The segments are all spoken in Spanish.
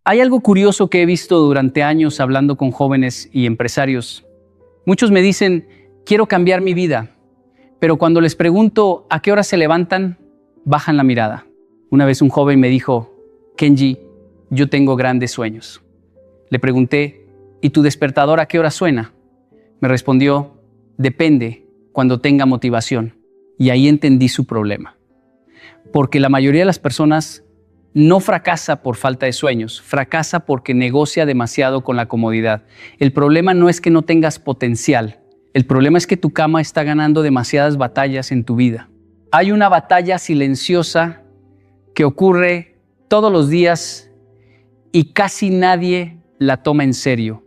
Hay algo curioso que he visto durante años hablando con jóvenes y empresarios. Muchos me dicen, quiero cambiar mi vida, pero cuando les pregunto a qué hora se levantan, bajan la mirada. Una vez un joven me dijo, Kenji, yo tengo grandes sueños. Le pregunté, ¿y tu despertador a qué hora suena? Me respondió, depende, cuando tenga motivación. Y ahí entendí su problema. Porque la mayoría de las personas no fracasa por falta de sueños, fracasa porque negocia demasiado con la comodidad. El problema no es que no tengas potencial, el problema es que tu cama está ganando demasiadas batallas en tu vida. Hay una batalla silenciosa que ocurre todos los días y casi nadie la toma en serio.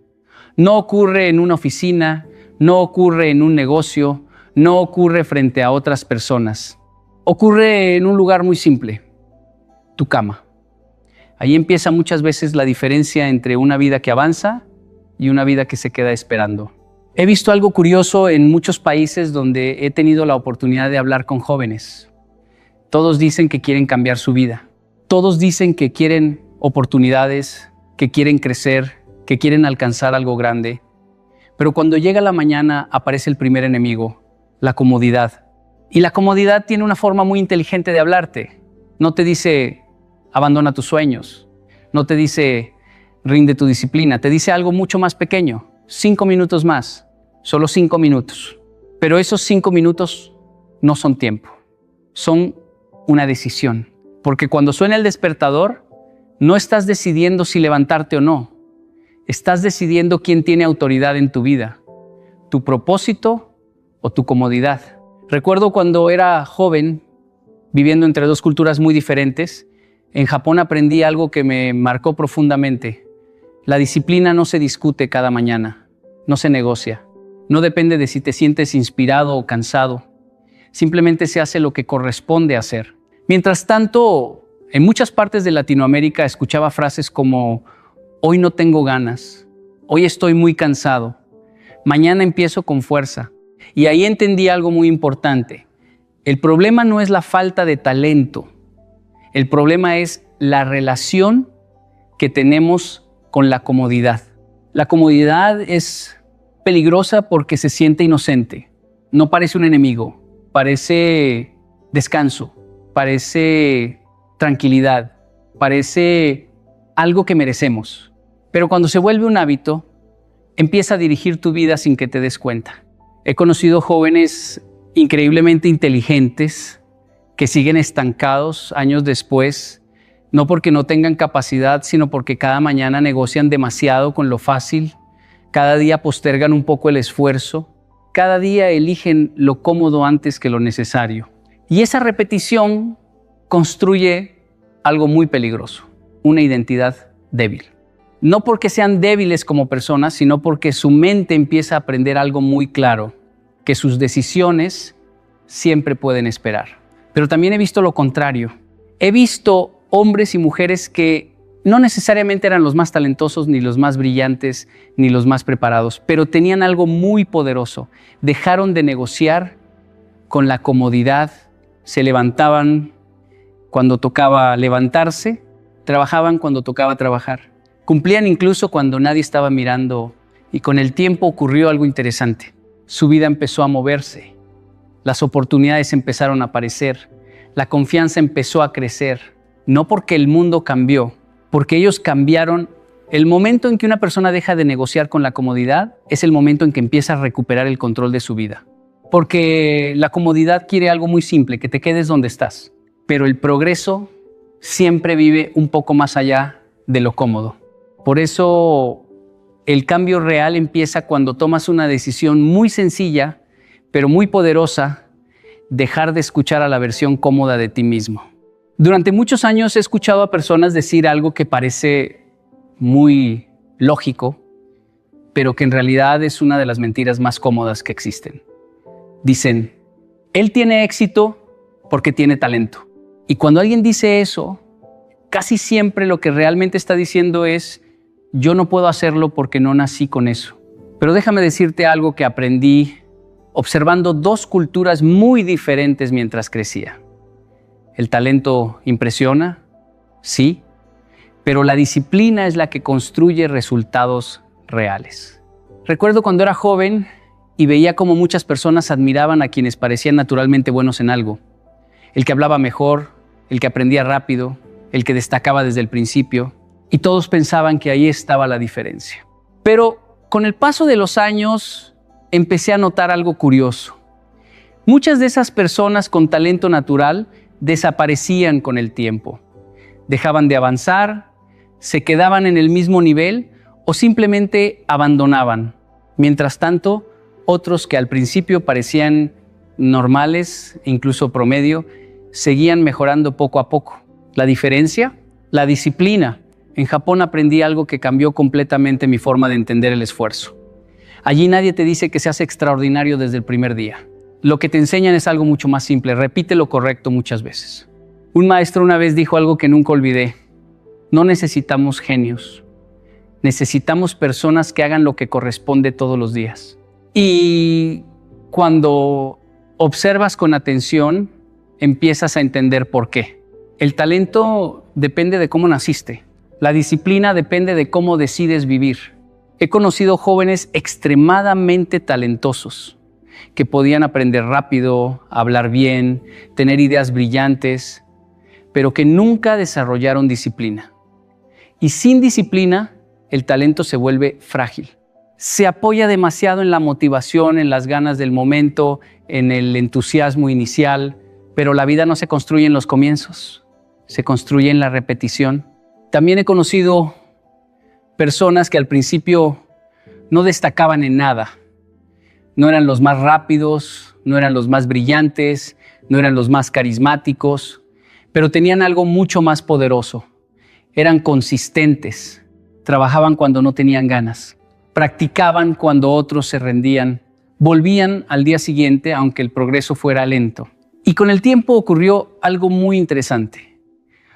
No ocurre en una oficina, no ocurre en un negocio, no ocurre frente a otras personas. Ocurre en un lugar muy simple, tu cama. Ahí empieza muchas veces la diferencia entre una vida que avanza y una vida que se queda esperando. He visto algo curioso en muchos países donde he tenido la oportunidad de hablar con jóvenes. Todos dicen que quieren cambiar su vida. Todos dicen que quieren oportunidades, que quieren crecer, que quieren alcanzar algo grande. Pero cuando llega la mañana aparece el primer enemigo, la comodidad. Y la comodidad tiene una forma muy inteligente de hablarte. No te dice, abandona tus sueños. No te dice, rinde tu disciplina. Te dice algo mucho más pequeño. 5 minutos más. Solo 5 minutos. Pero esos 5 minutos no son tiempo. Son una decisión. Porque cuando suena el despertador, no estás decidiendo si levantarte o no. Estás decidiendo quién tiene autoridad en tu vida. Tu propósito o tu comodidad. Recuerdo cuando era joven, viviendo entre dos culturas muy diferentes, en Japón aprendí algo que me marcó profundamente. La disciplina no se discute cada mañana, no se negocia. No depende de si te sientes inspirado o cansado. Simplemente se hace lo que corresponde hacer. Mientras tanto, en muchas partes de Latinoamérica escuchaba frases como hoy no tengo ganas, hoy estoy muy cansado, mañana empiezo con fuerza. Y ahí entendí algo muy importante. El problema no es la falta de talento. El problema es la relación que tenemos con la comodidad. La comodidad es peligrosa porque se siente inocente. No parece un enemigo, parece descanso, parece tranquilidad, parece algo que merecemos. Pero cuando se vuelve un hábito, empieza a dirigir tu vida sin que te des cuenta. He conocido jóvenes increíblemente inteligentes que siguen estancados años después, no porque no tengan capacidad, sino porque cada mañana negocian demasiado con lo fácil, cada día postergan un poco el esfuerzo, cada día eligen lo cómodo antes que lo necesario. Y esa repetición construye algo muy peligroso, una identidad débil. No porque sean débiles como personas, sino porque su mente empieza a aprender algo muy claro, que sus decisiones siempre pueden esperar. Pero también he visto lo contrario. He visto hombres y mujeres que no necesariamente eran los más talentosos, ni los más brillantes, ni los más preparados, pero tenían algo muy poderoso. Dejaron de negociar con la comodidad, se levantaban cuando tocaba levantarse, trabajaban cuando tocaba trabajar. Cumplían incluso cuando nadie estaba mirando y con el tiempo ocurrió algo interesante. Su vida empezó a moverse, las oportunidades empezaron a aparecer, la confianza empezó a crecer. No porque el mundo cambió, porque ellos cambiaron. El momento en que una persona deja de negociar con la comodidad es el momento en que empieza a recuperar el control de su vida. Porque la comodidad quiere algo muy simple, que te quedes donde estás. Pero el progreso siempre vive un poco más allá de lo cómodo. Por eso el cambio real empieza cuando tomas una decisión muy sencilla, pero muy poderosa, dejar de escuchar a la versión cómoda de ti mismo. Durante muchos años he escuchado a personas decir algo que parece muy lógico, pero que en realidad es una de las mentiras más cómodas que existen. Dicen, él tiene éxito porque tiene talento. Y cuando alguien dice eso, casi siempre lo que realmente está diciendo es, yo no puedo hacerlo porque no nací con eso. Pero déjame decirte algo que aprendí observando dos culturas muy diferentes mientras crecía. El talento impresiona, sí, pero la disciplina es la que construye resultados reales. Recuerdo cuando era joven y veía cómo muchas personas admiraban a quienes parecían naturalmente buenos en algo. El que hablaba mejor, el que aprendía rápido, el que destacaba desde el principio, y todos pensaban que ahí estaba la diferencia. Pero con el paso de los años empecé a notar algo curioso. Muchas de esas personas con talento natural desaparecían con el tiempo. Dejaban de avanzar, se quedaban en el mismo nivel o simplemente abandonaban. Mientras tanto, otros que al principio parecían normales, incluso promedio, seguían mejorando poco a poco. ¿La diferencia? La disciplina. En Japón aprendí algo que cambió completamente mi forma de entender el esfuerzo. Allí nadie te dice que seas extraordinario desde el primer día. Lo que te enseñan es algo mucho más simple. Repite lo correcto muchas veces. Un maestro una vez dijo algo que nunca olvidé. No necesitamos genios. Necesitamos personas que hagan lo que corresponde todos los días. Y cuando observas con atención, empiezas a entender por qué. El talento depende de cómo naciste. La disciplina depende de cómo decides vivir. He conocido jóvenes extremadamente talentosos que podían aprender rápido, hablar bien, tener ideas brillantes, pero que nunca desarrollaron disciplina. Y sin disciplina, el talento se vuelve frágil. Se apoya demasiado en la motivación, en las ganas del momento, en el entusiasmo inicial, pero la vida no se construye en los comienzos, se construye en la repetición. También he conocido personas que al principio no destacaban en nada. No eran los más rápidos, no eran los más brillantes, no eran los más carismáticos, pero tenían algo mucho más poderoso. Eran consistentes, trabajaban cuando no tenían ganas, practicaban cuando otros se rendían, volvían al día siguiente aunque el progreso fuera lento. Y con el tiempo ocurrió algo muy interesante.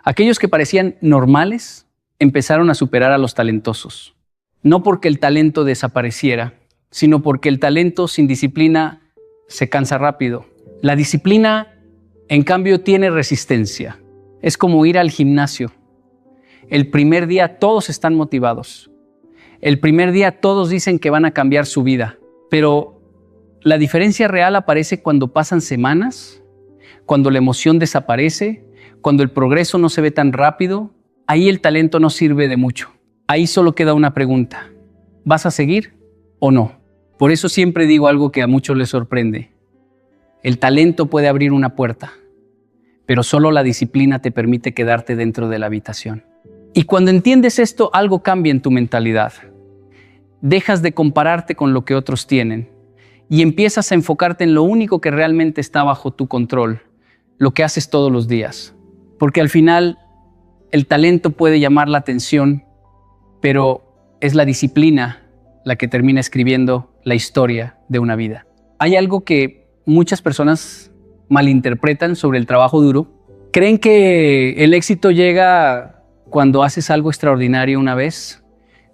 Aquellos que parecían normales empezaron a superar a los talentosos. No porque el talento desapareciera, sino porque el talento sin disciplina se cansa rápido. La disciplina, en cambio, tiene resistencia. Es como ir al gimnasio. El primer día todos están motivados. El primer día todos dicen que van a cambiar su vida. Pero la diferencia real aparece cuando pasan semanas, cuando la emoción desaparece, cuando el progreso no se ve tan rápido. Ahí el talento no sirve de mucho. Ahí solo queda una pregunta. ¿Vas a seguir o no? Por eso siempre digo algo que a muchos les sorprende. El talento puede abrir una puerta, pero solo la disciplina te permite quedarte dentro de la habitación. Y cuando entiendes esto, algo cambia en tu mentalidad. Dejas de compararte con lo que otros tienen y empiezas a enfocarte en lo único que realmente está bajo tu control, lo que haces todos los días. Porque al final, el talento puede llamar la atención, pero es la disciplina la que termina escribiendo la historia de una vida. Hay algo que muchas personas malinterpretan sobre el trabajo duro. Creen que el éxito llega cuando haces algo extraordinario una vez,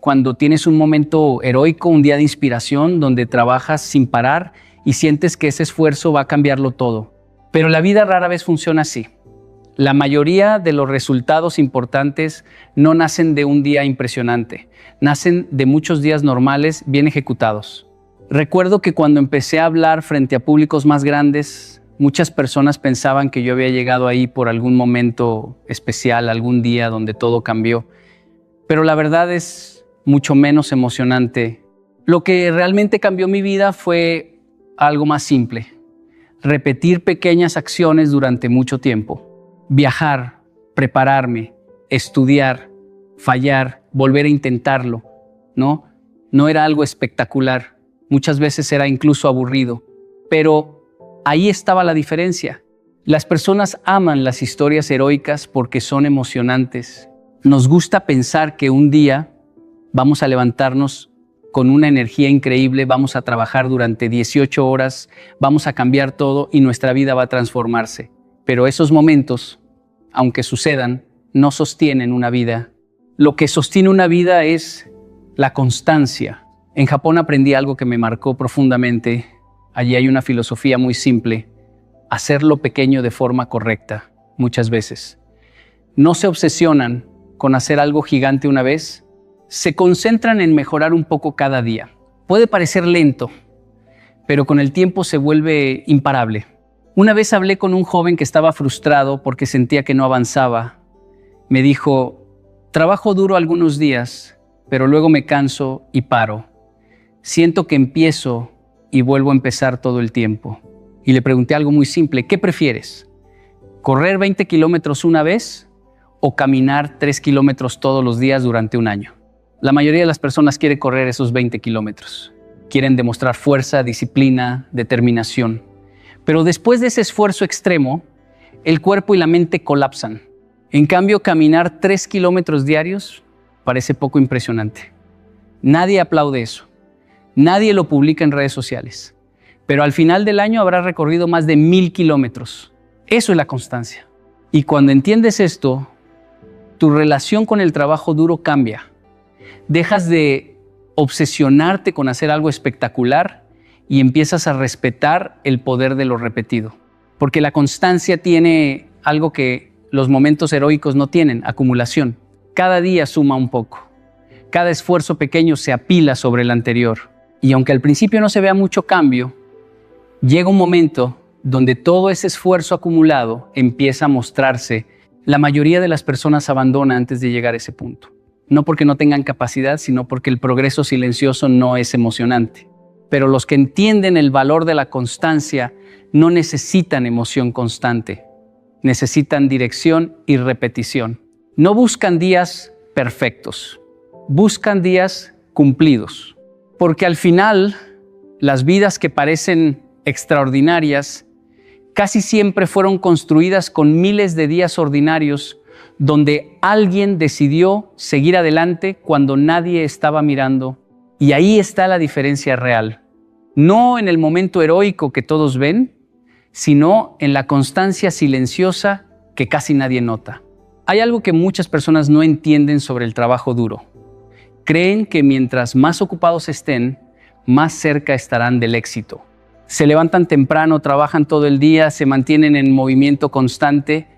cuando tienes un momento heroico, un día de inspiración, donde trabajas sin parar y sientes que ese esfuerzo va a cambiarlo todo. Pero la vida rara vez funciona así. La mayoría de los resultados importantes no nacen de un día impresionante, nacen de muchos días normales bien ejecutados. Recuerdo que cuando empecé a hablar frente a públicos más grandes, muchas personas pensaban que yo había llegado ahí por algún momento especial, algún día donde todo cambió. Pero la verdad es mucho menos emocionante. Lo que realmente cambió mi vida fue algo más simple. Repetir pequeñas acciones durante mucho tiempo. Viajar, prepararme, estudiar, fallar, volver a intentarlo, ¿no? No era algo espectacular. Muchas veces era incluso aburrido. Pero ahí estaba la diferencia. Las personas aman las historias heroicas porque son emocionantes. Nos gusta pensar que un día vamos a levantarnos con una energía increíble, vamos a trabajar durante 18 horas, vamos a cambiar todo y nuestra vida va a transformarse. Pero esos momentos, aunque sucedan, no sostienen una vida. Lo que sostiene una vida es la constancia. En Japón aprendí algo que me marcó profundamente. Allí hay una filosofía muy simple: hacer lo pequeño de forma correcta, muchas veces. No se obsesionan con hacer algo gigante una vez, se concentran en mejorar un poco cada día. Puede parecer lento, pero con el tiempo se vuelve imparable. Una vez hablé con un joven que estaba frustrado porque sentía que no avanzaba. Me dijo, trabajo duro algunos días, pero luego me canso y paro. Siento que empiezo y vuelvo a empezar todo el tiempo. Y le pregunté algo muy simple, ¿qué prefieres? ¿Correr 20 kilómetros una vez o caminar 3 kilómetros todos los días durante un año? La mayoría de las personas quiere correr esos 20 kilómetros. Quieren demostrar fuerza, disciplina, determinación. Pero después de ese esfuerzo extremo, el cuerpo y la mente colapsan. En cambio, caminar 3 kilómetros diarios parece poco impresionante. Nadie aplaude eso. Nadie lo publica en redes sociales. Pero al final del año habrá recorrido más de 1000 kilómetros. Eso es la constancia. Y cuando entiendes esto, tu relación con el trabajo duro cambia. Dejas de obsesionarte con hacer algo espectacular y empiezas a respetar el poder de lo repetido. Porque la constancia tiene algo que los momentos heroicos no tienen, acumulación. Cada día suma un poco. Cada esfuerzo pequeño se apila sobre el anterior. Y aunque al principio no se vea mucho cambio, llega un momento donde todo ese esfuerzo acumulado empieza a mostrarse. La mayoría de las personas abandona antes de llegar a ese punto. No porque no tengan capacidad, sino porque el progreso silencioso no es emocionante. Pero los que entienden el valor de la constancia no necesitan emoción constante. Necesitan dirección y repetición. No buscan días perfectos. Buscan días cumplidos. Porque al final, las vidas que parecen extraordinarias casi siempre fueron construidas con miles de días ordinarios donde alguien decidió seguir adelante cuando nadie estaba mirando. Y ahí está la diferencia real. No en el momento heroico que todos ven, sino en la constancia silenciosa que casi nadie nota. Hay algo que muchas personas no entienden sobre el trabajo duro. Creen que mientras más ocupados estén, más cerca estarán del éxito. Se levantan temprano, trabajan todo el día, se mantienen en movimiento constante,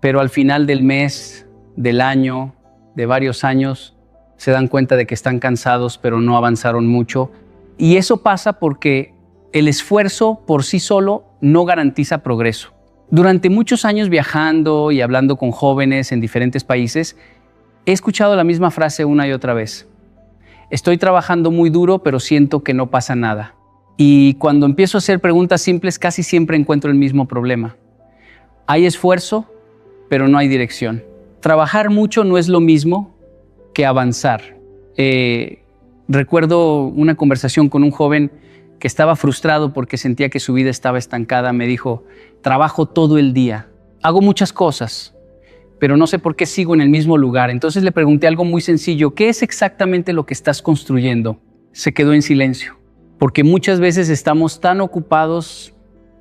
pero al final del mes, del año, de varios años, se dan cuenta de que están cansados, pero no avanzaron mucho. Y eso pasa porque el esfuerzo por sí solo no garantiza progreso. Durante muchos años viajando y hablando con jóvenes en diferentes países, he escuchado la misma frase una y otra vez. Estoy trabajando muy duro, pero siento que no pasa nada. Y cuando empiezo a hacer preguntas simples, casi siempre encuentro el mismo problema. Hay esfuerzo, pero no hay dirección. Trabajar mucho no es lo mismo que avanzar. Recuerdo una conversación con un joven que estaba frustrado porque sentía que su vida estaba estancada. Me dijo, trabajo todo el día, hago muchas cosas, pero no sé por qué sigo en el mismo lugar. Entonces le pregunté algo muy sencillo, ¿qué es exactamente lo que estás construyendo? Se quedó en silencio, porque muchas veces estamos tan ocupados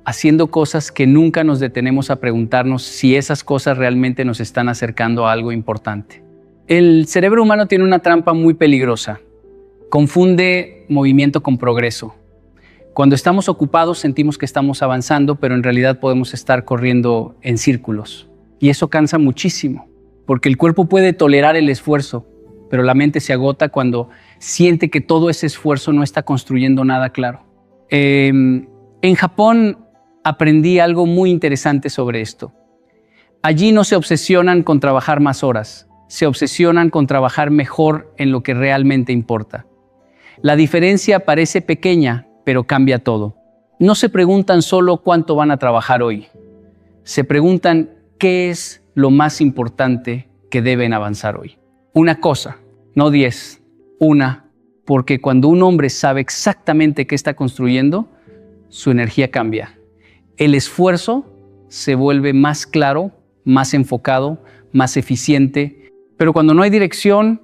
haciendo cosas que nunca nos detenemos a preguntarnos si esas cosas realmente nos están acercando a algo importante. El cerebro humano tiene una trampa muy peligrosa. Confunde movimiento con progreso. Cuando estamos ocupados sentimos que estamos avanzando, pero en realidad podemos estar corriendo en círculos. Y eso cansa muchísimo, porque el cuerpo puede tolerar el esfuerzo, pero la mente se agota cuando siente que todo ese esfuerzo no está construyendo nada claro. En Japón aprendí algo muy interesante sobre esto. Allí no se obsesionan con trabajar más horas, se obsesionan con trabajar mejor en lo que realmente importa. La diferencia parece pequeña, pero cambia todo. No se preguntan solo cuánto van a trabajar hoy. Se preguntan qué es lo más importante que deben avanzar hoy. Una cosa, no 10, una, porque cuando un hombre sabe exactamente qué está construyendo, su energía cambia. El esfuerzo se vuelve más claro, más enfocado, más eficiente, pero cuando no hay dirección,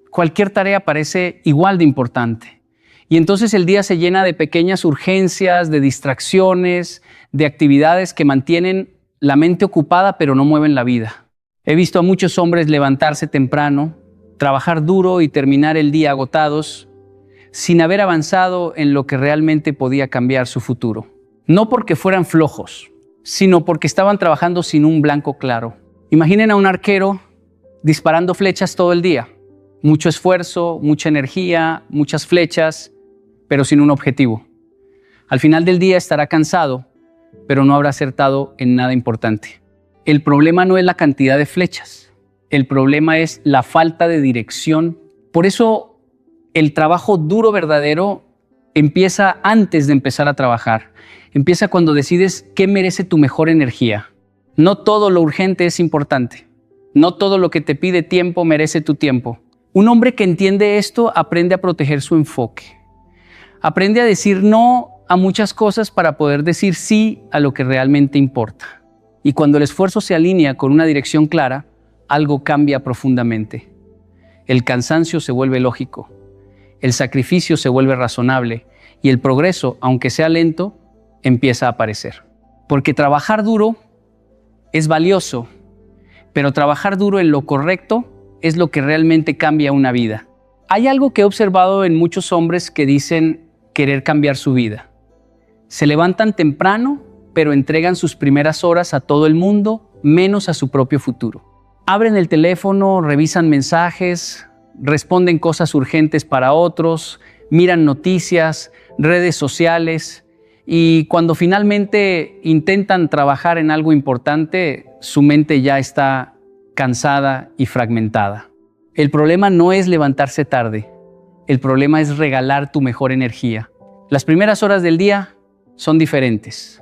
cualquier tarea parece igual de importante. Y entonces el día se llena de pequeñas urgencias, de distracciones, de actividades que mantienen la mente ocupada pero no mueven la vida. He visto a muchos hombres levantarse temprano, trabajar duro y terminar el día agotados, sin haber avanzado en lo que realmente podía cambiar su futuro. No porque fueran flojos, sino porque estaban trabajando sin un blanco claro. Imaginen a un arquero disparando flechas todo el día. Mucho esfuerzo, mucha energía, muchas flechas, pero sin un objetivo. Al final del día estará cansado, pero no habrá acertado en nada importante. El problema no es la cantidad de flechas. El problema es la falta de dirección. Por eso el trabajo duro verdadero empieza antes de empezar a trabajar. Empieza cuando decides qué merece tu mejor energía. No todo lo urgente es importante. No todo lo que te pide tiempo merece tu tiempo. Un hombre que entiende esto aprende a proteger su enfoque. Aprende a decir no a muchas cosas para poder decir sí a lo que realmente importa. Y cuando el esfuerzo se alinea con una dirección clara, algo cambia profundamente. El cansancio se vuelve lógico, el sacrificio se vuelve razonable y el progreso, aunque sea lento, empieza a aparecer. Porque trabajar duro es valioso, pero trabajar duro en lo correcto es lo que realmente cambia una vida. Hay algo que he observado en muchos hombres que dicen querer cambiar su vida. Se levantan temprano, pero entregan sus primeras horas a todo el mundo, menos a su propio futuro. Abren el teléfono, revisan mensajes, responden cosas urgentes para otros, miran noticias, redes sociales y cuando finalmente intentan trabajar en algo importante, su mente ya está cansada y fragmentada. El problema no es levantarse tarde, el problema es regalar tu mejor energía. Las primeras horas del día son diferentes.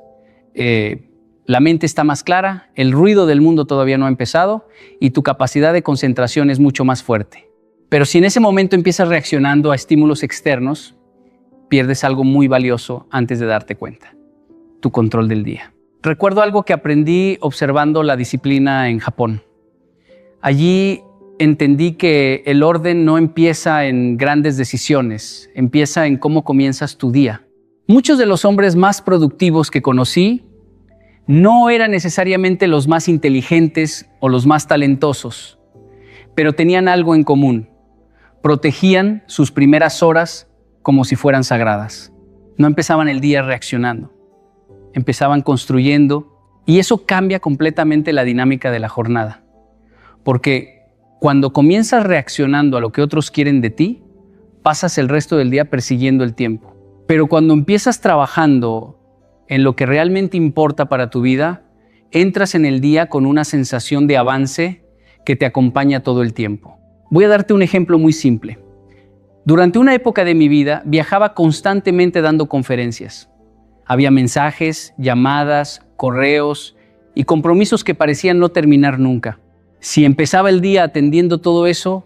La mente está más clara, el ruido del mundo todavía no ha empezado y tu capacidad de concentración es mucho más fuerte. Pero si en ese momento empiezas reaccionando a estímulos externos, pierdes algo muy valioso antes de darte cuenta, tu control del día. Recuerdo algo que aprendí observando la disciplina en Japón. Allí entendí que el orden no empieza en grandes decisiones, empieza en cómo comienzas tu día. Muchos de los hombres más productivos que conocí no eran necesariamente los más inteligentes o los más talentosos, pero tenían algo en común. Protegían sus primeras horas como si fueran sagradas. No empezaban el día reaccionando, empezaban construyendo y eso cambia completamente la dinámica de la jornada. Porque cuando comienzas reaccionando a lo que otros quieren de ti, pasas el resto del día persiguiendo el tiempo. Pero cuando empiezas trabajando en lo que realmente importa para tu vida, entras en el día con una sensación de avance que te acompaña todo el tiempo. Voy a darte un ejemplo muy simple. Durante una época de mi vida, viajaba constantemente dando conferencias. Había mensajes, llamadas, correos y compromisos que parecían no terminar nunca. Si empezaba el día atendiendo todo eso,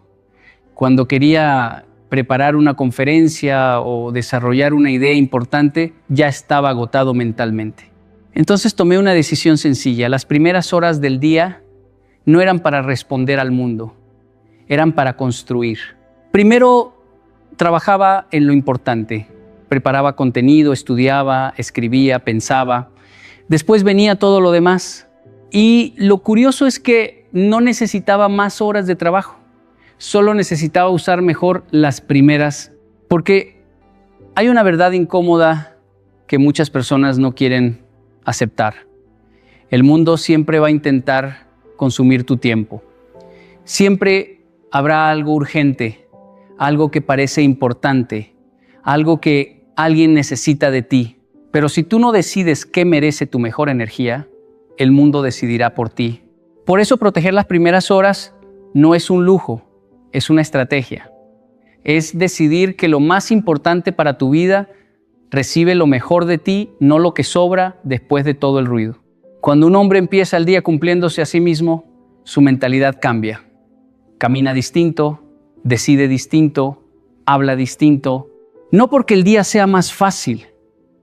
cuando quería preparar una conferencia o desarrollar una idea importante, ya estaba agotado mentalmente. Entonces tomé una decisión sencilla. Las primeras horas del día no eran para responder al mundo, eran para construir. Primero trabajaba en lo importante, preparaba contenido, estudiaba, escribía, pensaba. Después venía todo lo demás. Y lo curioso es que no necesitaba más horas de trabajo. Solo necesitaba usar mejor las primeras, porque hay una verdad incómoda que muchas personas no quieren aceptar. El mundo siempre va a intentar consumir tu tiempo. Siempre habrá algo urgente, algo que parece importante, algo que alguien necesita de ti. Pero si tú no decides qué merece tu mejor energía, el mundo decidirá por ti. Por eso proteger las primeras horas no es un lujo, es una estrategia. Es decidir que lo más importante para tu vida recibe lo mejor de ti, no lo que sobra después de todo el ruido. Cuando un hombre empieza el día cumpliéndose a sí mismo, su mentalidad cambia. Camina distinto, decide distinto, habla distinto. No porque el día sea más fácil,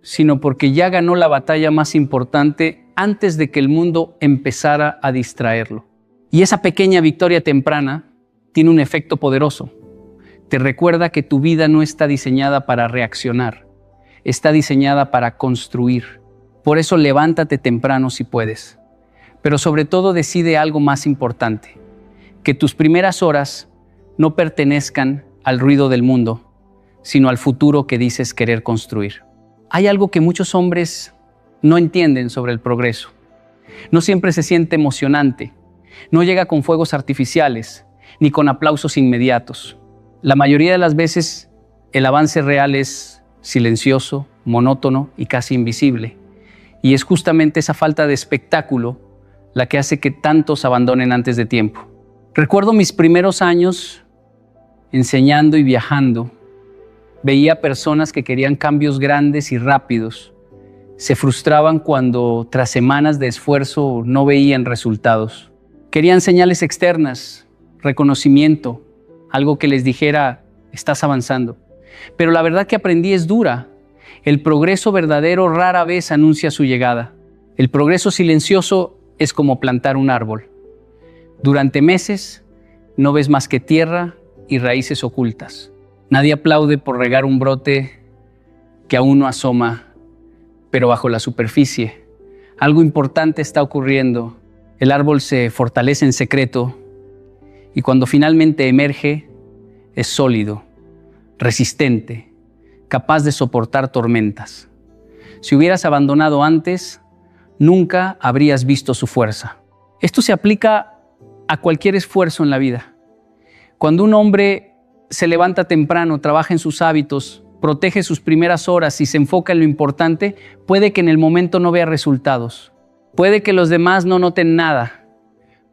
sino porque ya ganó la batalla más importante antes de que el mundo empezara a distraerlo. Y esa pequeña victoria temprana tiene un efecto poderoso. Te recuerda que tu vida no está diseñada para reaccionar, está diseñada para construir. Por eso levántate temprano si puedes. Pero sobre todo decide algo más importante, que tus primeras horas no pertenezcan al ruido del mundo, sino al futuro que dices querer construir. Hay algo que muchos hombres no entienden sobre el progreso. No siempre se siente emocionante. No llega con fuegos artificiales, ni con aplausos inmediatos. La mayoría de las veces, el avance real es silencioso, monótono y casi invisible. Y es justamente esa falta de espectáculo la que hace que tantos abandonen antes de tiempo. Recuerdo mis primeros años enseñando y viajando. Veía personas que querían cambios grandes y rápidos. Se frustraban cuando, tras semanas de esfuerzo, no veían resultados. Querían señales externas, reconocimiento, algo que les dijera, estás avanzando. Pero la verdad que aprendí es dura. El progreso verdadero rara vez anuncia su llegada. El progreso silencioso es como plantar un árbol. Durante meses no ves más que tierra y raíces ocultas. Nadie aplaude por regar un brote que aún no asoma, pero bajo la superficie. Algo importante está ocurriendo. El árbol se fortalece en secreto y cuando finalmente emerge, es sólido, resistente, capaz de soportar tormentas. Si hubieras abandonado antes, nunca habrías visto su fuerza. Esto se aplica a cualquier esfuerzo en la vida. Cuando un hombre se levanta temprano, trabaja en sus hábitos, protege sus primeras horas y se enfoca en lo importante, puede que en el momento no vea resultados. Puede que los demás no noten nada.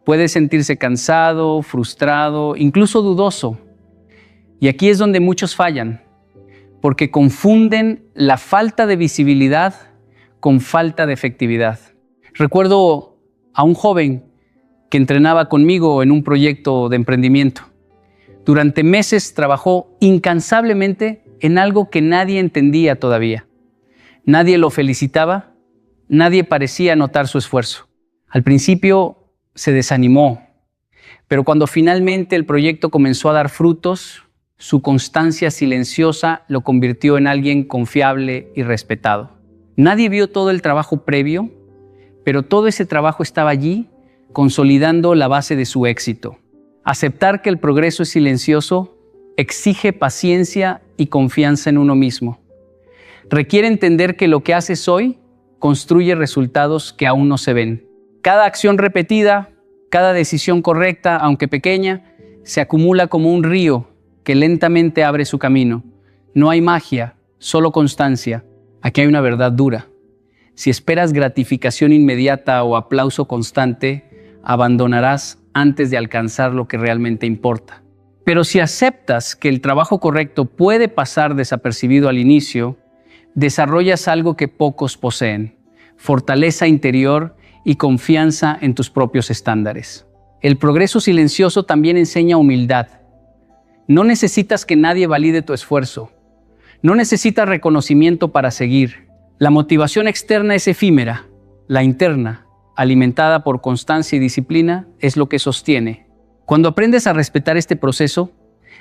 Puede sentirse cansado, frustrado, incluso dudoso. Y aquí es donde muchos fallan, porque confunden la falta de visibilidad con falta de efectividad. Recuerdo a un joven que entrenaba conmigo en un proyecto de emprendimiento. Durante meses trabajó incansablemente en algo que nadie entendía todavía. Nadie lo felicitaba, nadie parecía notar su esfuerzo. Al principio se desanimó, pero cuando finalmente el proyecto comenzó a dar frutos, su constancia silenciosa lo convirtió en alguien confiable y respetado. Nadie vio todo el trabajo previo, pero todo ese trabajo estaba allí, consolidando la base de su éxito. Aceptar que el progreso es silencioso exige paciencia y confianza en uno mismo. Requiere entender que lo que haces hoy construye resultados que aún no se ven. Cada acción repetida, cada decisión correcta, aunque pequeña, se acumula como un río que lentamente abre su camino. No hay magia, solo constancia. Aquí hay una verdad dura. Si esperas gratificación inmediata o aplauso constante, abandonarás antes de alcanzar lo que realmente importa. Pero si aceptas que el trabajo correcto puede pasar desapercibido al inicio, desarrollas algo que pocos poseen: fortaleza interior y confianza en tus propios estándares. El progreso silencioso también enseña humildad. No necesitas que nadie valide tu esfuerzo. No necesitas reconocimiento para seguir. La motivación externa es efímera. La interna, alimentada por constancia y disciplina, es lo que sostiene. Cuando aprendes a respetar este proceso,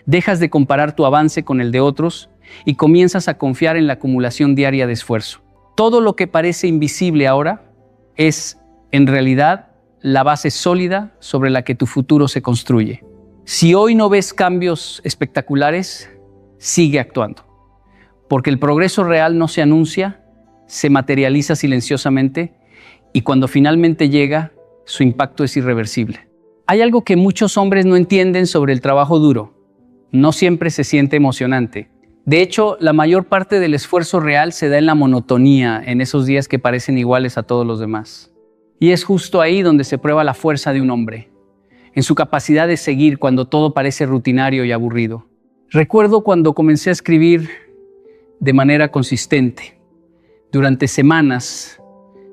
dejas de comparar tu avance con el de otros y comienzas a confiar en la acumulación diaria de esfuerzo. Todo lo que parece invisible ahora es, en realidad, la base sólida sobre la que tu futuro se construye. Si hoy no ves cambios espectaculares, sigue actuando. Porque el progreso real no se anuncia, se materializa silenciosamente y cuando finalmente llega, su impacto es irreversible. Hay algo que muchos hombres no entienden sobre el trabajo duro. No siempre se siente emocionante. De hecho, la mayor parte del esfuerzo real se da en la monotonía, en esos días que parecen iguales a todos los demás. Y es justo ahí donde se prueba la fuerza de un hombre, en su capacidad de seguir cuando todo parece rutinario y aburrido. Recuerdo cuando comencé a escribir de manera consistente. Durante semanas,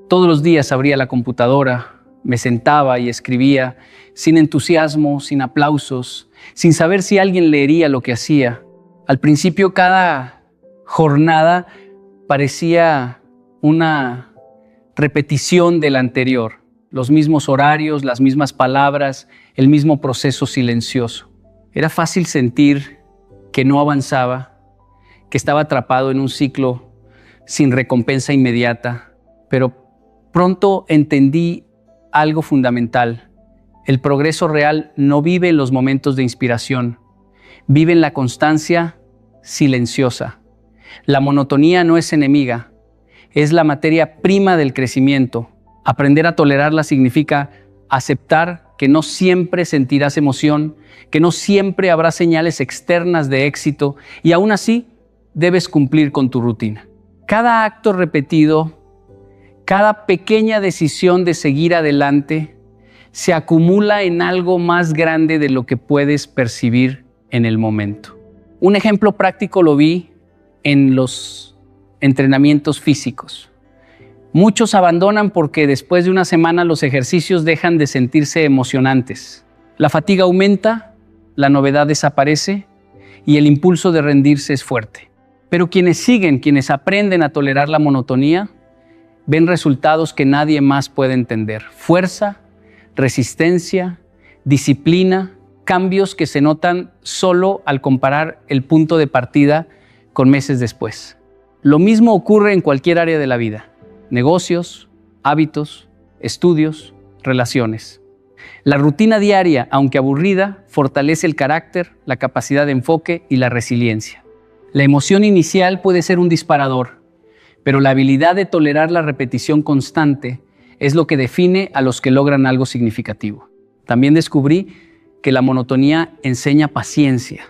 todos los días abría la computadora, me sentaba y escribía, sin entusiasmo, sin aplausos, sin saber si alguien leería lo que hacía. Al principio, cada jornada parecía una repetición de la anterior. Los mismos horarios, las mismas palabras, el mismo proceso silencioso. Era fácil sentir que no avanzaba, que estaba atrapado en un ciclo sin recompensa inmediata, pero pronto entendí algo fundamental. El progreso real no vive en los momentos de inspiración, vive en la constancia silenciosa. La monotonía no es enemiga, es la materia prima del crecimiento. Aprender a tolerarla significa aceptar que no siempre sentirás emoción, que no siempre habrá señales externas de éxito y aún así debes cumplir con tu rutina. Cada acto repetido, cada pequeña decisión de seguir adelante se acumula en algo más grande de lo que puedes percibir en el momento. Un ejemplo práctico lo vi en los entrenamientos físicos. Muchos abandonan porque después de una semana los ejercicios dejan de sentirse emocionantes. La fatiga aumenta, la novedad desaparece y el impulso de rendirse es fuerte. Pero quienes siguen, quienes aprenden a tolerar la monotonía, ven resultados que nadie más puede entender. Fuerza, resistencia, disciplina, cambios que se notan solo al comparar el punto de partida con meses después. Lo mismo ocurre en cualquier área de la vida: negocios, hábitos, estudios, relaciones. La rutina diaria, aunque aburrida, fortalece el carácter, la capacidad de enfoque y la resiliencia. La emoción inicial puede ser un disparador, pero la habilidad de tolerar la repetición constante es lo que define a los que logran algo significativo. También descubrí que la monotonía enseña paciencia.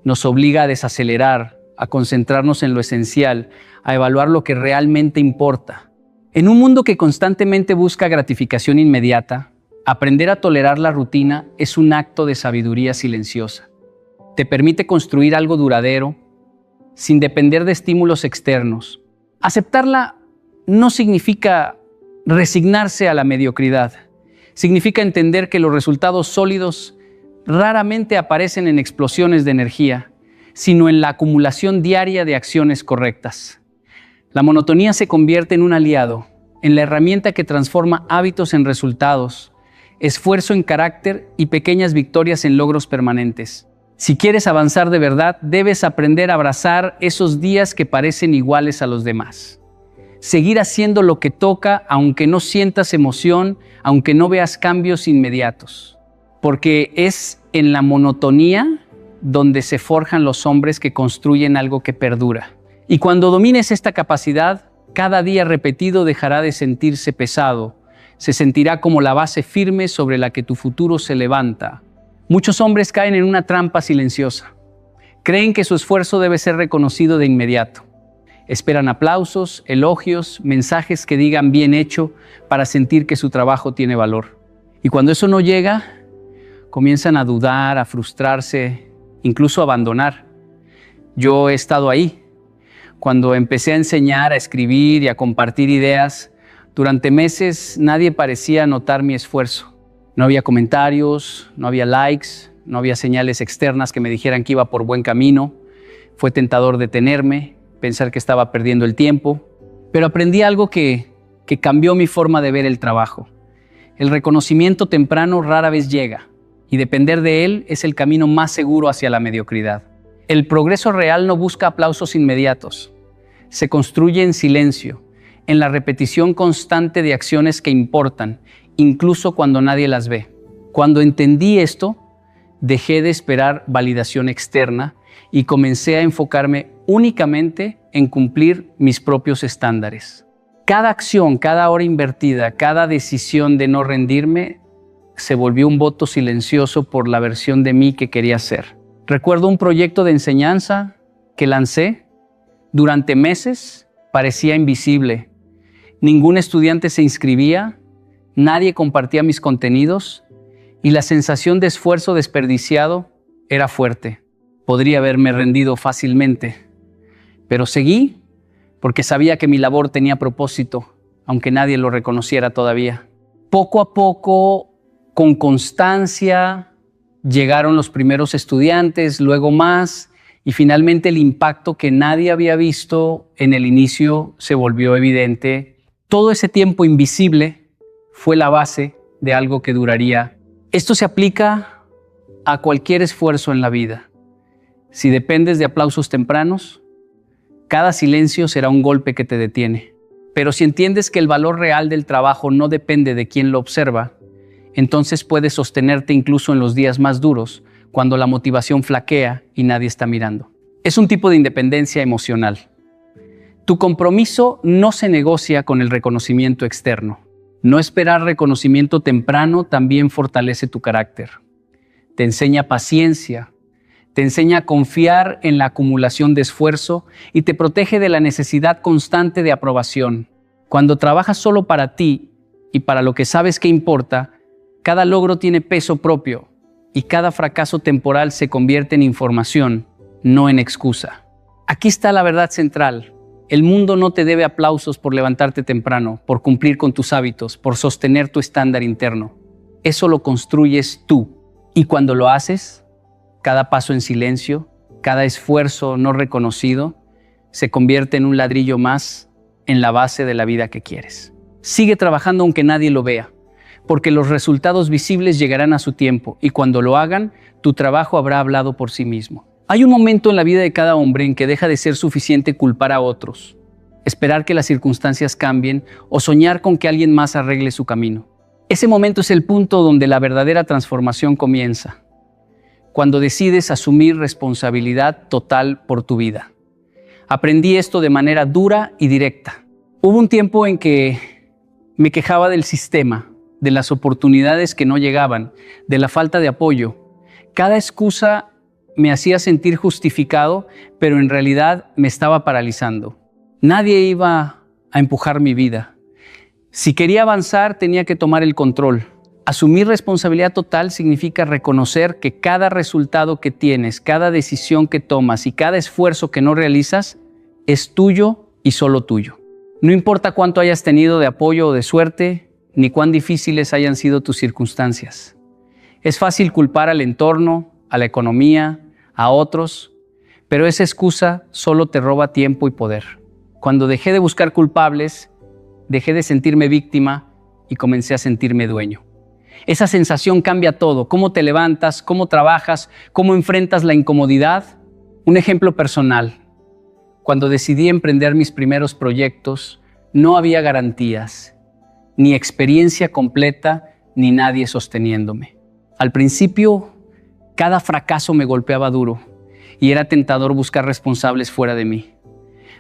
Nos obliga a desacelerar, a concentrarnos en lo esencial, a evaluar lo que realmente importa. En un mundo que constantemente busca gratificación inmediata, aprender a tolerar la rutina es un acto de sabiduría silenciosa. Te permite construir algo duradero, sin depender de estímulos externos. Aceptarla no significa resignarse a la mediocridad. Significa entender que los resultados sólidos raramente aparecen en explosiones de energía, sino en la acumulación diaria de acciones correctas. La monotonía se convierte en un aliado, en la herramienta que transforma hábitos en resultados, esfuerzo en carácter y pequeñas victorias en logros permanentes. Si quieres avanzar de verdad, debes aprender a abrazar esos días que parecen iguales a los demás. Seguir haciendo lo que toca, aunque no sientas emoción, aunque no veas cambios inmediatos. Porque es en la monotonía donde se forjan los hombres que construyen algo que perdura. Y cuando domines esta capacidad, cada día repetido dejará de sentirse pesado. Se sentirá como la base firme sobre la que tu futuro se levanta. Muchos hombres caen en una trampa silenciosa. Creen que su esfuerzo debe ser reconocido de inmediato. Esperan aplausos, elogios, mensajes que digan bien hecho para sentir que su trabajo tiene valor. Y cuando eso no llega, comienzan a dudar, a frustrarse, incluso a abandonar. Yo he estado ahí. Cuando empecé a enseñar, a escribir y a compartir ideas, durante meses nadie parecía notar mi esfuerzo. No había comentarios, no había likes, no había señales externas que me dijeran que iba por buen camino. Fue tentador detenerme, pensar que estaba perdiendo el tiempo, pero aprendí algo que cambió mi forma de ver el trabajo. El reconocimiento temprano rara vez llega, y depender de él es el camino más seguro hacia la mediocridad. El progreso real no busca aplausos inmediatos. Se construye en silencio, en la repetición constante de acciones que importan, incluso cuando nadie las ve. Cuando entendí esto, dejé de esperar validación externa y comencé a enfocarme únicamente en cumplir mis propios estándares. Cada acción, cada hora invertida, cada decisión de no rendirme se volvió un voto silencioso por la versión de mí que quería ser. Recuerdo un proyecto de enseñanza que lancé. Durante meses parecía invisible. Ningún estudiante se inscribía, nadie compartía mis contenidos y la sensación de esfuerzo desperdiciado era fuerte. Podría haberme rendido fácilmente, pero seguí porque sabía que mi labor tenía propósito, aunque nadie lo reconociera todavía. Poco a poco, con constancia, llegaron los primeros estudiantes, luego más, y finalmente el impacto que nadie había visto en el inicio se volvió evidente. Todo ese tiempo invisible fue la base de algo que duraría. Esto se aplica a cualquier esfuerzo en la vida. Si dependes de aplausos tempranos, cada silencio será un golpe que te detiene. Pero si entiendes que el valor real del trabajo no depende de quién lo observa, entonces puedes sostenerte incluso en los días más duros, cuando la motivación flaquea y nadie está mirando. Es un tipo de independencia emocional. Tu compromiso no se negocia con el reconocimiento externo. No esperar reconocimiento temprano también fortalece tu carácter. Te enseña paciencia, te enseña a confiar en la acumulación de esfuerzo y te protege de la necesidad constante de aprobación. Cuando trabajas solo para ti y para lo que sabes que importa, cada logro tiene peso propio y cada fracaso temporal se convierte en información, no en excusa. Aquí está la verdad central. El mundo no te debe aplausos por levantarte temprano, por cumplir con tus hábitos, por sostener tu estándar interno. Eso lo construyes tú. Y cuando lo haces, cada paso en silencio, cada esfuerzo no reconocido, se convierte en un ladrillo más en la base de la vida que quieres. Sigue trabajando aunque nadie lo vea, porque los resultados visibles llegarán a su tiempo y cuando lo hagan, tu trabajo habrá hablado por sí mismo. Hay un momento en la vida de cada hombre en que deja de ser suficiente culpar a otros, esperar que las circunstancias cambien o soñar con que alguien más arregle su camino. Ese momento es el punto donde la verdadera transformación comienza, cuando decides asumir responsabilidad total por tu vida. Aprendí esto de manera dura y directa. Hubo un tiempo en que me quejaba del sistema, de las oportunidades que no llegaban, de la falta de apoyo. Cada excusa me hacía sentir justificado, pero en realidad me estaba paralizando. Nadie iba a empujar mi vida. Si quería avanzar, tenía que tomar el control. Asumir responsabilidad total significa reconocer que cada resultado que tienes, cada decisión que tomas y cada esfuerzo que no realizas es tuyo y solo tuyo. No importa cuánto hayas tenido de apoyo o de suerte, ni cuán difíciles hayan sido tus circunstancias. Es fácil culpar al entorno, a la economía, a otros, pero esa excusa solo te roba tiempo y poder. Cuando dejé de buscar culpables, dejé de sentirme víctima y comencé a sentirme dueño. Esa sensación cambia todo, cómo te levantas, cómo trabajas, cómo enfrentas la incomodidad. Un ejemplo personal. Cuando decidí emprender mis primeros proyectos, no había garantías, ni experiencia completa, ni nadie sosteniéndome. Al principio, cada fracaso me golpeaba duro y era tentador buscar responsables fuera de mí.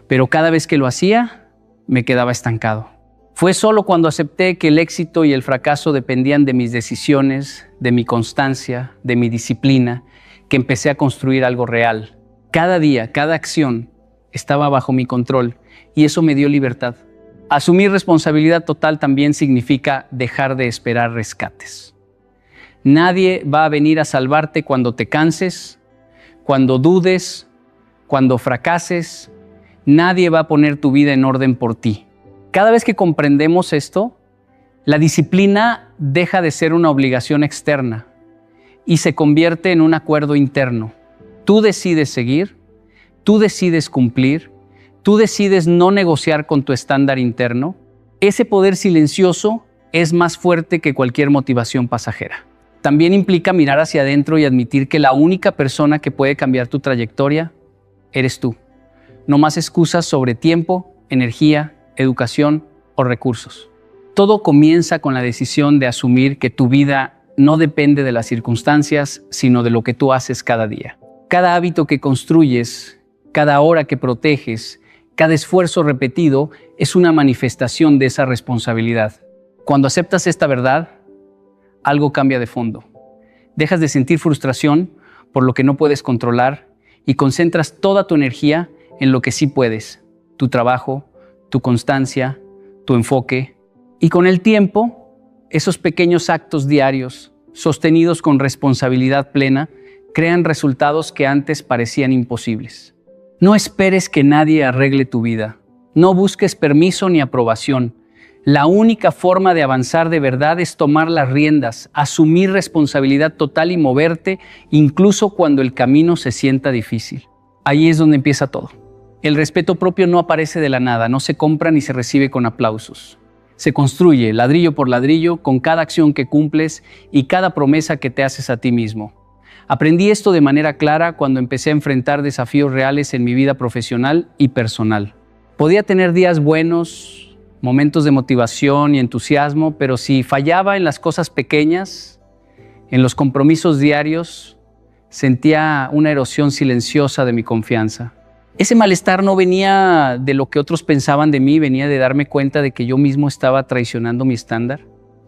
Pero cada vez que lo hacía, me quedaba estancado. Fue solo cuando acepté que el éxito y el fracaso dependían de mis decisiones, de mi constancia, de mi disciplina, que empecé a construir algo real. Cada día, cada acción estaba bajo mi control y eso me dio libertad. Asumir responsabilidad total también significa dejar de esperar rescates. Nadie va a venir a salvarte cuando te canses, cuando dudes, cuando fracases. Nadie va a poner tu vida en orden por ti. Cada vez que comprendemos esto, la disciplina deja de ser una obligación externa y se convierte en un acuerdo interno. Tú decides seguir, tú decides cumplir, tú decides no negociar con tu estándar interno. Ese poder silencioso es más fuerte que cualquier motivación pasajera. También implica mirar hacia adentro y admitir que la única persona que puede cambiar tu trayectoria eres tú. No más excusas sobre tiempo, energía, educación o recursos. Todo comienza con la decisión de asumir que tu vida no depende de las circunstancias, sino de lo que tú haces cada día. Cada hábito que construyes, cada hora que proteges, cada esfuerzo repetido es una manifestación de esa responsabilidad. Cuando aceptas esta verdad, algo cambia de fondo. Dejas de sentir frustración por lo que no puedes controlar y concentras toda tu energía en lo que sí puedes, tu trabajo, tu constancia, tu enfoque. Y con el tiempo, esos pequeños actos diarios, sostenidos con responsabilidad plena, crean resultados que antes parecían imposibles. No esperes que nadie arregle tu vida. No busques permiso ni aprobación. La única forma de avanzar de verdad es tomar las riendas, asumir responsabilidad total y moverte, incluso cuando el camino se sienta difícil. Ahí es donde empieza todo. El respeto propio no aparece de la nada, no se compra ni se recibe con aplausos. Se construye ladrillo por ladrillo con cada acción que cumples y cada promesa que te haces a ti mismo. Aprendí esto de manera clara cuando empecé a enfrentar desafíos reales en mi vida profesional y personal. Podía tener días buenos, momentos de motivación y entusiasmo, pero si fallaba en las cosas pequeñas, en los compromisos diarios, sentía una erosión silenciosa de mi confianza. Ese malestar no venía de lo que otros pensaban de mí, venía de darme cuenta de que yo mismo estaba traicionando mi estándar.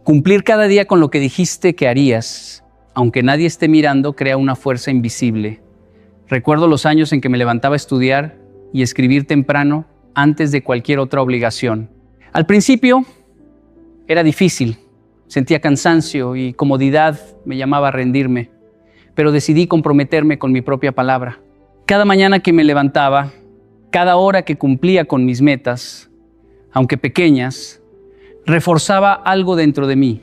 Cumplir cada día con lo que dijiste que harías, aunque nadie esté mirando, crea una fuerza invisible. Recuerdo los años en que me levantaba a estudiar y escribir temprano antes de cualquier otra obligación. Al principio era difícil, sentía cansancio y comodidad me llamaba a rendirme, pero decidí comprometerme con mi propia palabra. Cada mañana que me levantaba, cada hora que cumplía con mis metas, aunque pequeñas, reforzaba algo dentro de mí,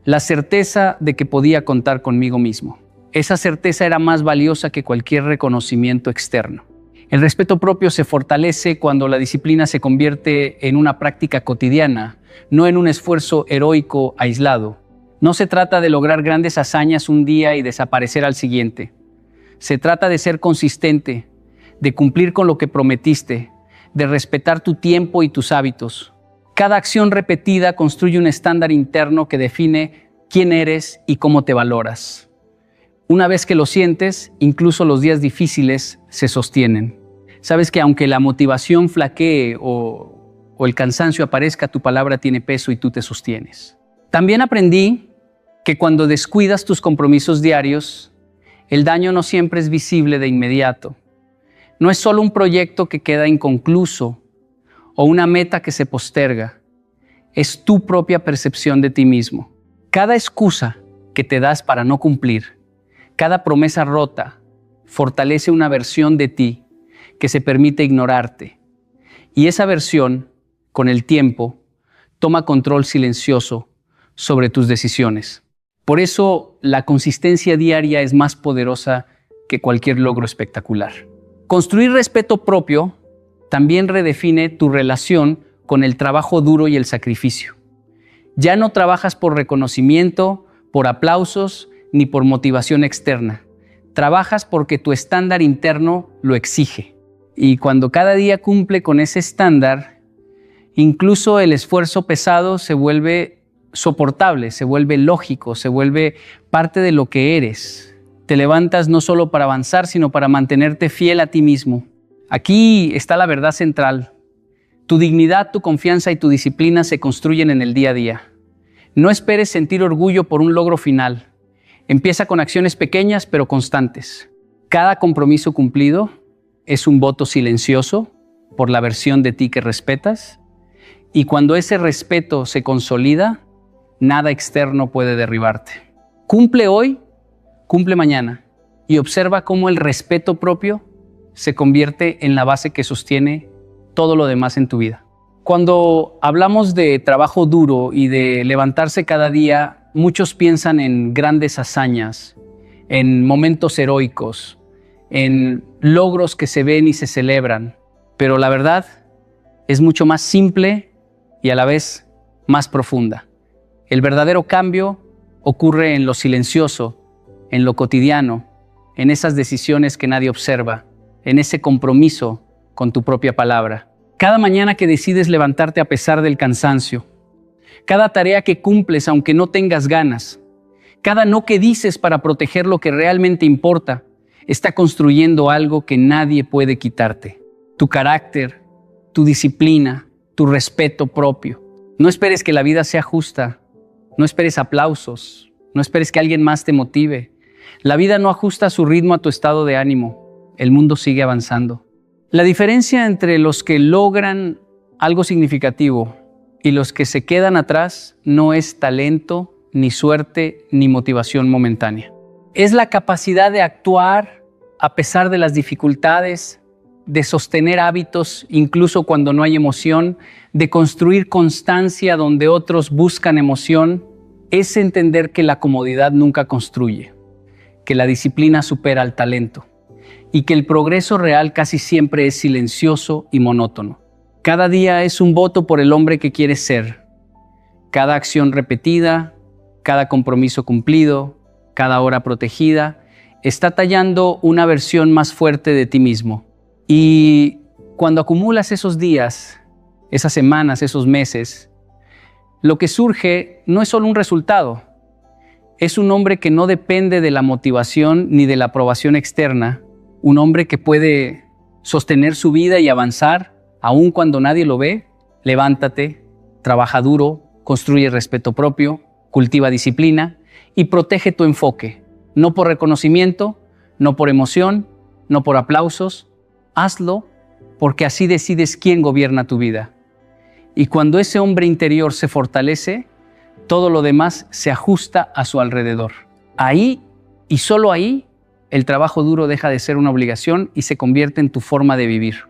la certeza de que podía contar conmigo mismo. Esa certeza era más valiosa que cualquier reconocimiento externo. El respeto propio se fortalece cuando la disciplina se convierte en una práctica cotidiana, no en un esfuerzo heroico aislado. No se trata de lograr grandes hazañas un día y desaparecer al siguiente. Se trata de ser consistente, de cumplir con lo que prometiste, de respetar tu tiempo y tus hábitos. Cada acción repetida construye un estándar interno que define quién eres y cómo te valoras. Una vez que lo sientes, incluso los días difíciles se sostienen. Sabes que aunque la motivación flaquee o el cansancio aparezca, tu palabra tiene peso y tú te sostienes. También aprendí que cuando descuidas tus compromisos diarios, el daño no siempre es visible de inmediato. No es solo un proyecto que queda inconcluso o una meta que se posterga. Es tu propia percepción de ti mismo. Cada excusa que te das para no cumplir, cada promesa rota, fortalece una versión de ti que se permite ignorarte. Y esa versión, con el tiempo, toma control silencioso sobre tus decisiones. Por eso, la consistencia diaria es más poderosa que cualquier logro espectacular. Construir respeto propio también redefine tu relación con el trabajo duro y el sacrificio. Ya no trabajas por reconocimiento, por aplausos, ni por motivación externa. Trabajas porque tu estándar interno lo exige. Y cuando cada día cumple con ese estándar, incluso el esfuerzo pesado se vuelve soportable, se vuelve lógico, se vuelve parte de lo que eres. Te levantas no solo para avanzar, sino para mantenerte fiel a ti mismo. Aquí está la verdad central. Tu dignidad, tu confianza y tu disciplina se construyen en el día a día. No esperes sentir orgullo por un logro final. Empieza con acciones pequeñas pero constantes. Cada compromiso cumplido es un voto silencioso por la versión de ti que respetas. Y cuando ese respeto se consolida, nada externo puede derribarte. Cumple hoy, cumple mañana y observa cómo el respeto propio se convierte en la base que sostiene todo lo demás en tu vida. Cuando hablamos de trabajo duro y de levantarse cada día, muchos piensan en grandes hazañas, en momentos heroicos, en logros que se ven y se celebran. Pero la verdad es mucho más simple y a la vez más profunda. El verdadero cambio ocurre en lo silencioso, en lo cotidiano, en esas decisiones que nadie observa, en ese compromiso con tu propia palabra. Cada mañana que decides levantarte a pesar del cansancio, cada tarea que cumples aunque no tengas ganas, cada no que dices para proteger lo que realmente importa, está construyendo algo que nadie puede quitarte. Tu carácter, tu disciplina, tu respeto propio. No esperes que la vida sea justa. No esperes aplausos, no esperes que alguien más te motive. La vida no ajusta su ritmo a tu estado de ánimo. El mundo sigue avanzando. La diferencia entre los que logran algo significativo y los que se quedan atrás no es talento, ni suerte, ni motivación momentánea. Es la capacidad de actuar a pesar de las dificultades, de sostener hábitos incluso cuando no hay emoción, de construir constancia donde otros buscan emoción. Es entender que la comodidad nunca construye, que la disciplina supera al talento y que el progreso real casi siempre es silencioso y monótono. Cada día es un voto por el hombre que quieres ser. Cada acción repetida, cada compromiso cumplido, cada hora protegida, está tallando una versión más fuerte de ti mismo. Y cuando acumulas esos días, esas semanas, esos meses, lo que surge no es solo un resultado, es un hombre que no depende de la motivación ni de la aprobación externa, un hombre que puede sostener su vida y avanzar, aun cuando nadie lo ve, levántate, trabaja duro, construye respeto propio, cultiva disciplina y protege tu enfoque, no por reconocimiento, no por emoción, no por aplausos. Hazlo porque así decides quién gobierna tu vida. Y cuando ese hombre interior se fortalece, todo lo demás se ajusta a su alrededor. Ahí, y solo ahí, el trabajo duro deja de ser una obligación y se convierte en tu forma de vivir.